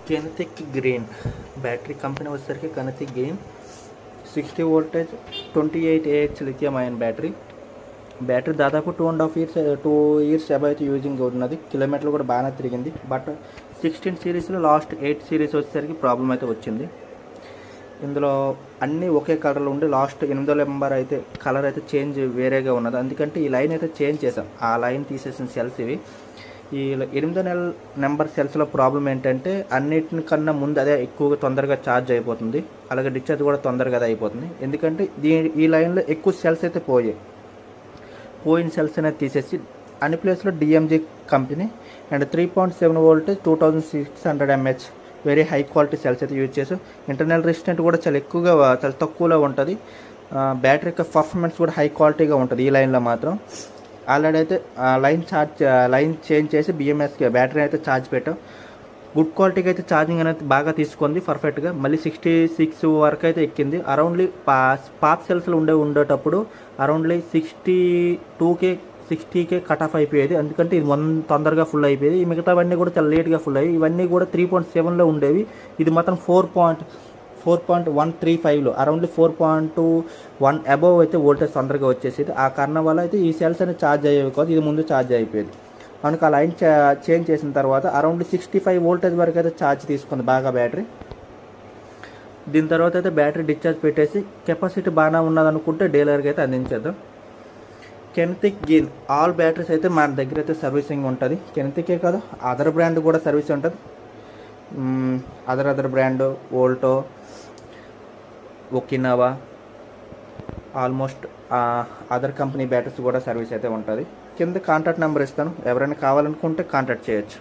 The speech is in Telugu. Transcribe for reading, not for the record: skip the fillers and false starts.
కెనెతిక్ గ్రీన్ బ్యాటరీ కంపెనీ వచ్చేసరికి Kinetic Green 60 voltage 28Ah lithium ion battery దాదాపు 2.5 years అబౌవ్ అయితే యూజింగ్ ఉన్నది. కిలోమీటర్లు కూడా బాగానే తిరిగింది. బట్ 16 సిరీస్లో లాస్ట్ 8 సిరీస్ వచ్చేసరికి ప్రాబ్లం అయితే వచ్చింది. ఇందులో అన్నీ ఒకే కలర్లో ఉండి లాస్ట్ 8వ నెంబర్ అయితే కలర్ అయితే చేంజ్ వేరేగా ఉన్నది. అందుకంటే ఈ లైన్ అయితే చేంజ్ చేసాం. ఆ లైన్ తీసేసిన సెల్స్ ఇవి. ఈ 8వ నెంబర్ సెల్స్లో ప్రాబ్లం ఏంటంటే అన్నిటికన్నా ముందు అదే ఎక్కువగా తొందరగా ఛార్జ్ అయిపోతుంది. అలాగే డిశ్చార్జ్ కూడా తొందరగా అదే అయిపోతుంది. ఎందుకంటే ఈ లైన్లో ఎక్కువ సెల్స్ అయితే పోయిన సెల్స్ అనేది తీసేసి అన్ని ప్లేస్లో DMG company and 3.7 voltage 2600 mAh very high quality cells అయితే యూజ్ చేసాం. ఇంటర్నల్ రెసిస్టెంట్ కూడా చాలా తక్కువలో ఉంటుంది. బ్యాటరీ యొక్క పర్ఫార్మెన్స్ కూడా హై క్వాలిటీగా ఉంటుంది. ఈ లైన్లో మాత్రం ఆల్రెడీ అయితే లైన్ చేంజ్ చేసి బిఎంఎస్కి బ్యాటరీ అయితే ఛార్జ్ పెట్టాం. గుడ్ క్వాలిటీకి అయితే ఛార్జింగ్ అనేది బాగా తీసుకుంది పర్ఫెక్ట్గా. మళ్ళీ 66 వరకు అయితే ఎక్కింది. అరౌండ్లీ పాప్ సెల్స్లో ఉండేటప్పుడు అరౌండ్లీ 60K కట్ ఆఫ్ అయిపోయేది. ఎందుకంటే ఇది తొందరగా ఫుల్ అయిపోయేది. ఈ మిగతావన్నీ కూడా చాలా లేట్గా ఫుల్ అయ్యాయి. ఇవన్నీ కూడా 3.7లో ఉండేవి. ఇది మాత్రం 4.135లో అరౌండ్లీ 4.1 అబోవ్ అయితే వోల్టేజ్ తొందరగా వచ్చేసేది. ఆ కారణం వల్ల అయితే ఈ సెల్స్ అనేది ఛార్జ్ అయ్యేవి కాదు. ఇది ముందు ఛార్జ్ అయిపోయేది. మనకు ఆ లైన్ చేంజ్ చేసిన తర్వాత అరౌండ్ 65 వోల్టేజ్ వరకు అయితే ఛార్జ్ తీసుకుంది బాగా బ్యాటరీ. దీని తర్వాత అయితే బ్యాటరీ డిశ్చార్జ్ పెట్టేసి కెపాసిటీ బాగానే ఉన్నదనుకుంటే డీలర్కి అయితే అందించేద్దాం. కెనెతిక్ గ్రీన్ ఆల్ బ్యాటరీస్ అయితే మన దగ్గర అయితే సర్వీసింగ్ ఉంటుంది. కెనెతికే కాదు అదర్ బ్రాండ్ కూడా సర్వీస్ ఉంటుంది. Other brand Volto, Okinawa, almost other company batteries కూడా సర్వీస్ అయితే ఉంటుంది. కింద కాంటాక్ట్ నెంబర్ ఇస్తాను. ఎవరైనా కావాలనుకుంటే కాంటాక్ట్ చేయొచ్చు.